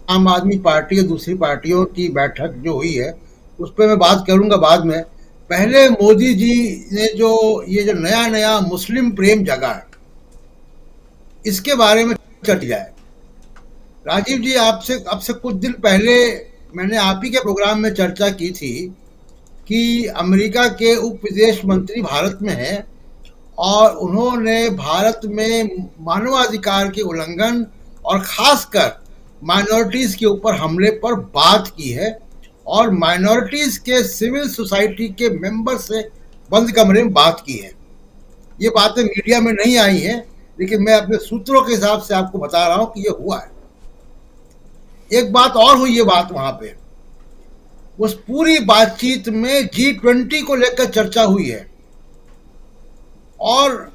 आम आदमी पार्टी और दूसरी पार्टियों की बैठक जो हुई है, उस पर मैं बात करूंगा बाद में। पहले मोदी जी ने जो ये जो नया नया मुस्लिम प्रेम जगा है, इसके बारे में चर्चा जाए। राजीव जी, आपसे आपसे कुछ दिन पहले मैंने आप ही के प्रोग्राम में चर्चा की थी कि अमेरिका के उप विदेश मंत्री भारत में हैं और उन्होंने भारत में मानवाधिकार के उल्लंघन और खासकर माइनॉरिटीज के ऊपर हमले पर बात की है और माइनॉरिटीज के सिविल सोसाइटी के मेंबर से बंद कमरे में बात की है। ये बातें मीडिया में नहीं आई हैं, लेकिन मैं अपने सूत्रों के हिसाब से आपको बता रहा हूं कि ये हुआ है। एक बात और हुई है, बात वहां पे उस पूरी बातचीत में G20 को लेकर चर्चा हुई है और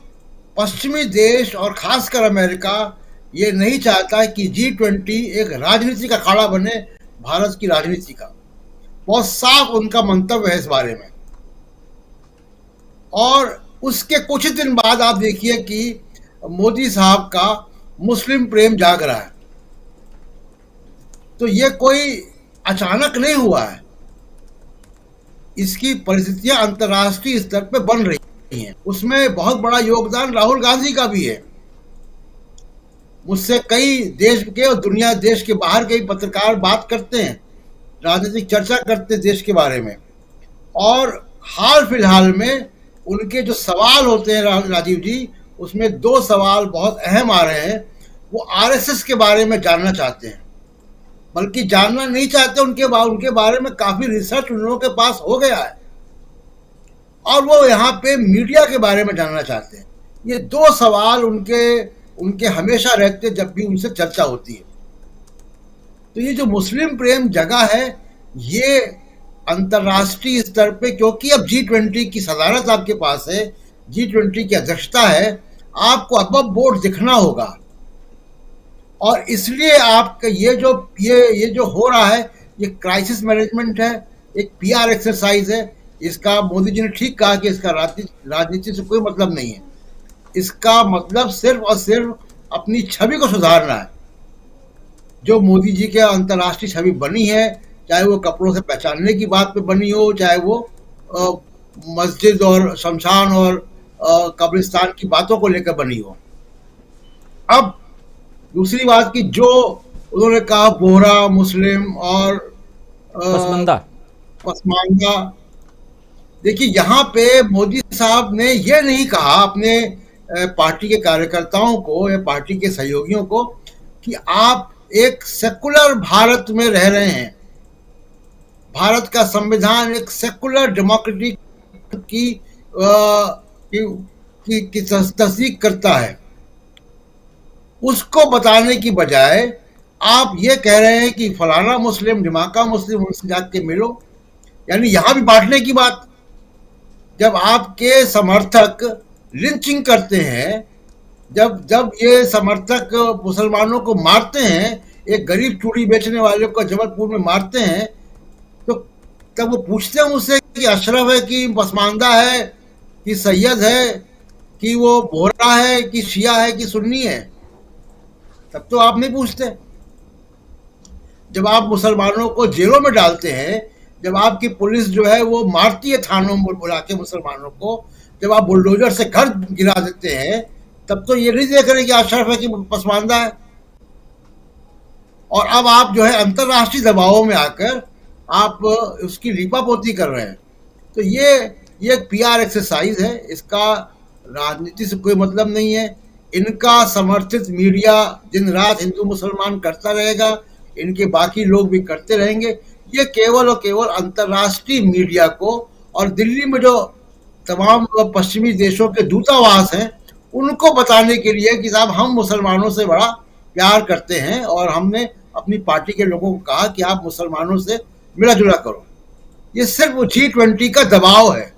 पश्चिमी देश और खासकर अमेरिका ये नहीं चाहता कि G20 एक राजनीति का अखाड़ा बने, भारत की राजनीति का। बहुत साफ उनका मंतव्य है इस बारे में। और उसके कुछ दिन बाद आप देखिए कि मोदी साहब का मुस्लिम प्रेम जाग रहा है। तो ये कोई अचानक नहीं हुआ है, इसकी परिस्थितियां अंतर्राष्ट्रीय स्तर पे बन रही हैं। उसमें बहुत बड़ा योगदान राहुल गांधी का भी है। मुझसे कई देश के और दुनिया देश के बाहर के पत्रकार बात करते हैं, राजनीतिक चर्चा करते हैं देश के बारे में, और हाल फिलहाल में उनके जो सवाल होते हैं राजीव जी, उसमें दो सवाल बहुत अहम आ रहे हैं। वो आरएसएस के बारे में जानना चाहते हैं, बल्कि जानना नहीं चाहते, उनके बारे में काफी रिसर्च उन लोगों के पास हो गया है और वो यहाँ पे मीडिया के बारे में जानना चाहते हैं। ये दो सवाल उनके हमेशा रहते जब भी उनसे चर्चा होती है। तो ये जो मुस्लिम प्रेम जगह है, ये अंतर्राष्ट्रीय स्तर पे, क्योंकि अब G20 की सदारत आपके पास है, G20 की अध्यक्षता है, आपको अब बोर्ड दिखना होगा। और इसलिए आपका ये जो हो रहा है, ये क्राइसिस मैनेजमेंट है, एक पीआर एक्सरसाइज है। इसका मोदी जी ने ठीक कहा कि इसका राजनीति से कोई मतलब नहीं है। इसका मतलब सिर्फ और सिर्फ अपनी छवि को सुधारना है। जो मोदी जी के अंतर्राष्ट्रीय छवि बनी है, चाहे वो कपड़ों से पहचानने की बात पे बनी हो, चाहे वो मस्जिद और शमशान और कब्रिस्तान की बातों को लेकर बनी हो। अब दूसरी बात की जो उन्होंने कहा, बोहरा मुस्लिम और पसमानदा, देखिए यहाँ पे मोदी साहब ने ये नहीं कहा अपने पार्टी के कार्यकर्ताओं को या पार्टी के सहयोगियों को कि आप एक सेकुलर भारत में रह रहे हैं। भारत का संविधान एक सेकुलर डेमोक्रेटिक की तस्दीक करता है। उसको बताने की बजाय आप ये कह रहे हैं कि फलाना मुस्लिम, ढिमाका मुस्लिम, उनसे जाके मिलो, यानी यहां भी बांटने की बात। जब आपके समर्थक लिंचिंग करते हैं, जब ये समर्थक मुसलमानों को मारते हैं, एक गरीब चूड़ी बेचने वाले को जबलपुर में मारते हैं, तो तब वो पूछते हैं मुझसे कि अशरफ है कि पसमानदा है कि सैयद है कि वो बोहरा है कि शिया है कि सुन्नी है, तब तो आप नहीं पूछते। जब आप मुसलमानों को जेलों में डालते हैं, जब आपकी पुलिस जो है वो मारती है थानों में बुला के मुसलमानों को, जब आप बुलडोजर से घर गिरा देते हैं, तब तो ये नहीं देख रहे कि अशरफ है कि पसमानदा है। और अब आप जो है अंतर्राष्ट्रीय दबावों में आकर आप उसकी लीपापोती कर रहे हैं। तो ये एक पीआर एक्सरसाइज है, इसका राजनीति से कोई मतलब नहीं है। इनका समर्थित मीडिया दिन रात हिंदू मुसलमान करता रहेगा, इनके बाकी लोग भी करते रहेंगे। ये केवल और केवल अंतर्राष्ट्रीय मीडिया को और दिल्ली में जो तमाम पश्चिमी देशों के दूतावास हैं, उनको बताने के लिए कि साहब हम मुसलमानों से बड़ा प्यार करते हैं और हमने अपनी पार्टी के लोगों को कहा कि आप मुसलमानों से मिला जुला करो। ये सिर्फ G20 का दबाव है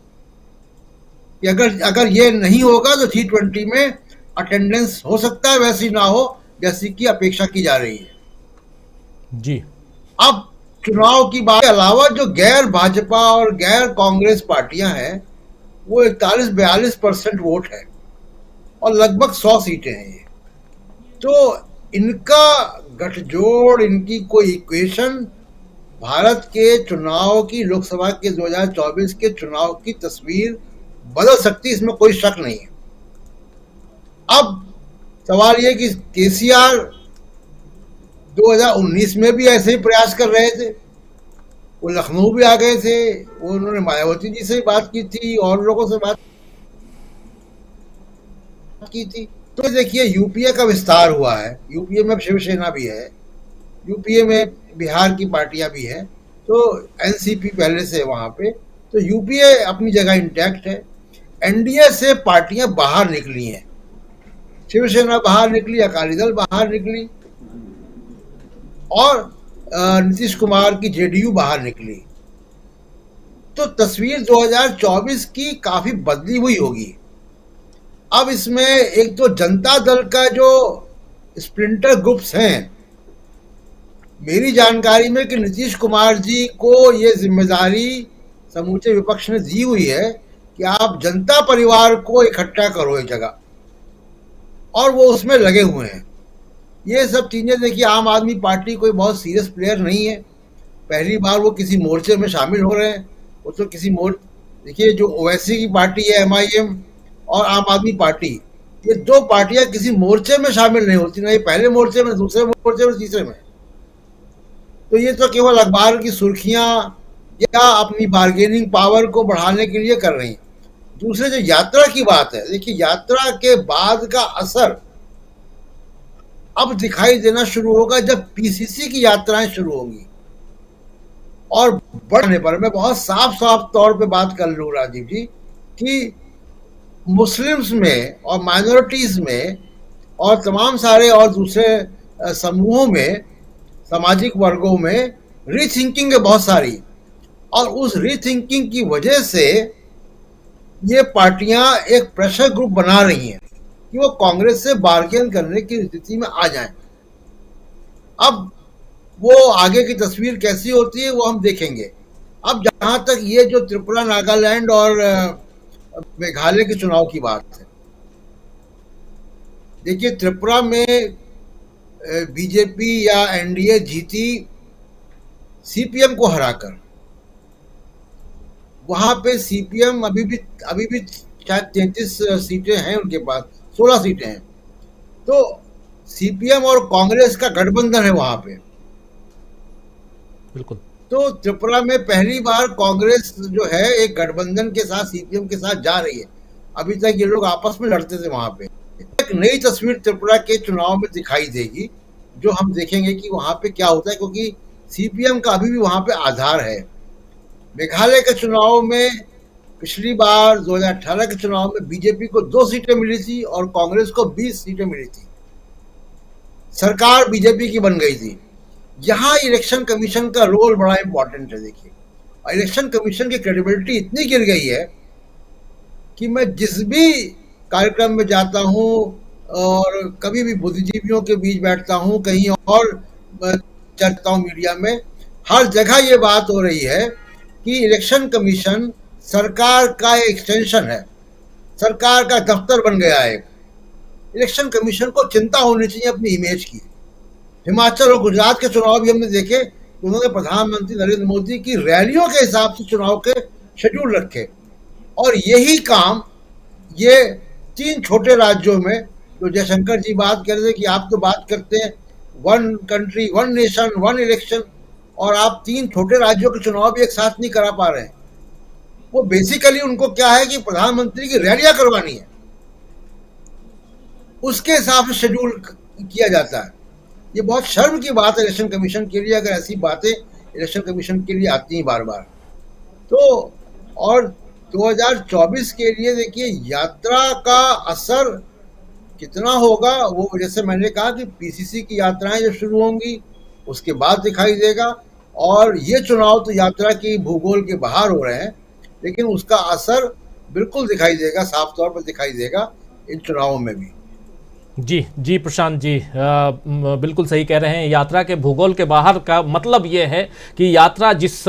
कि अगर ये नहीं होगा तो G20 में अटेंडेंस हो सकता है वैसी ना हो जैसी की अपेक्षा की जा रही है जी। अब चुनाव की बात के अलावा जो गैर भाजपा और गैर कांग्रेस पार्टियां हैं, वो 41-42% वोट है और लगभग 100 सीटें हैं। ये तो इनका गठजोड़, इनकी कोई इक्वेशन भारत के चुनाव की, लोकसभा के 2024 के चुनाव की तस्वीर बदल सकती है, इसमें कोई शक नहीं है। अब सवाल यह कि केसीआर 2019 में भी ऐसे ही प्रयास कर रहे थे, वो लखनऊ भी आ गए थे, वो उन्होंने मायावती जी से बात की थी और लोगों से बात की थी। तो देखिए यूपीए का विस्तार हुआ है, यूपीए में शिवसेना भी है, यूपीए में बिहार की पार्टियां भी हैं, तो एनसीपी पहले से वहां पे, तो यूपीए अपनी जगह इंटैक्ट है। एनडीए से पार्टियां बाहर निकली हैं, शिवसेना बाहर निकली, अकाली दल बाहर निकली और नीतीश कुमार की जेडीयू बाहर निकली। तो तस्वीर 2024 की काफी बदली हुई होगी। अब इसमें एक तो जनता दल का जो स्प्लिंटर ग्रुप्स हैं, मेरी जानकारी में कि नीतीश कुमार जी को ये जिम्मेदारी समूचे विपक्ष ने दी हुई है कि आप जनता परिवार को इकट्ठा करो एक जगह, और वो उसमें लगे हुए हैं। ये सब चीजें देखिए, आम आदमी पार्टी कोई बहुत सीरियस प्लेयर नहीं है, पहली बार वो किसी मोर्चे में शामिल हो रहे हैं। वो तो किसी देखिए जो ओवैसी की पार्टी है एमआईएम और आम आदमी पार्टी, ये दो पार्टियां किसी मोर्चे में शामिल नहीं होती, ना ये पहले मोर्चे में, दूसरे मोर्चे में, तीसरे में। तो ये तो केवल अखबार की सुर्खियां या अपनी बार्गेनिंग पावर को बढ़ाने के लिए कर रही हैं। दूसरे जो यात्रा की बात है, देखिए यात्रा के बाद का असर अब दिखाई देना शुरू होगा जब पीसीसी की यात्राएं शुरू होंगी और बढ़ने पर। मैं बहुत साफ साफ तौर पे बात कर लूं राजीव जी कि मुस्लिम्स में और माइनॉरिटीज में और तमाम सारे और दूसरे समूहों में, सामाजिक वर्गों में रीथिंकिंग है बहुत सारी, और उस रीथिंकिंग की वजह से ये पार्टियां एक प्रेशर ग्रुप बना रही हैं कि वो कांग्रेस से बार्गेन करने की स्थिति में आ जाएं। अब वो आगे की तस्वीर कैसी होती है वो हम देखेंगे। अब जहां तक ये जो त्रिपुरा, नागालैंड और मेघालय के चुनाव की बात है, देखिए त्रिपुरा में बीजेपी या एनडीए जीती सीपीएम को हराकर। वहां पे सीपीएम अभी भी शायद 33 सीटें हैं उनके पास, 16 सीटें हैं। तो सीपीएम और कांग्रेस का गठबंधन है वहां पे। बिल्कुल। तो त्रिपुरा में पहली बार कांग्रेस जो है एक गठबंधन के साथ, सीपीएम के साथ जा रही है। अभी तक ये लोग आपस में लड़ते थे वहां पे। एक नई तस्वीर त्रिपुरा के चुनाव में दिखाई देगी, जो हम देखेंगे कि वहां पे क्या होता है, क्योंकि सीपीएम का अभी भी वहां पे आधार है। मेघालय के चुनाव में पिछली बार 2018 के चुनाव में बीजेपी को 2 सीटें मिली थी और कांग्रेस को 20 सीटें मिली थी। सरकार बीजेपी की बन गई थी। यहां इलेक्शन कमीशन का रोल बड़ा इंपॉर्टेंट है। देखिए इलेक्शन कमीशन की क्रेडिबिलिटी इतनी गिर गई है कि मैं जिस भी कार्यक्रम में जाता हूं और कभी भी बुद्धिजीवियों के बीच बैठता हूं, कहीं और चर्चा हूं मीडिया में, हर जगह ये बात हो रही है कि इलेक्शन कमीशन सरकार का एक्सटेंशन है, सरकार का दफ्तर बन गया है। इलेक्शन कमीशन को चिंता होनी चाहिए अपनी इमेज की। हिमाचल और गुजरात के चुनाव भी हमने देखे, उन्होंने प्रधानमंत्री नरेंद्र मोदी की रैलियों के हिसाब से चुनाव के शेड्यूल रखे, और यही काम ये 3 छोटे राज्यों में, जो जयशंकर जी बात कर रहे थे कि आप तो बात करते हैं 1 कंट्री 1 नेशन 1 इलेक्शन, और आप 3 छोटे राज्यों के चुनाव भी एक साथ नहीं करा पा रहे हैं। वो बेसिकली उनको क्या है कि प्रधानमंत्री की रैलियां करवानी है, उसके हिसाब से शेड्यूल किया जाता है। ये बहुत शर्म की बात है इलेक्शन कमीशन के लिए, अगर ऐसी बातें इलेक्शन कमीशन के लिए आती हैं बार बार। तो और 2024 के लिए देखिए यात्रा का असर कितना होगा, वो जैसे मैंने कहा कि पीसीसी की यात्राएं जो शुरू होंगी उसके बाद दिखाई देगा, और ये चुनाव तो यात्रा की भूगोल के बाहर हो रहे हैं, लेकिन उसका असर बिल्कुल दिखाई देगा, साफ तौर पर दिखाई देगा इन चुनावों में भी। जी प्रशांत जी, बिल्कुल सही कह रहे हैं। यात्रा के भूगोल के बाहर का मतलब ये है कि यात्रा जिस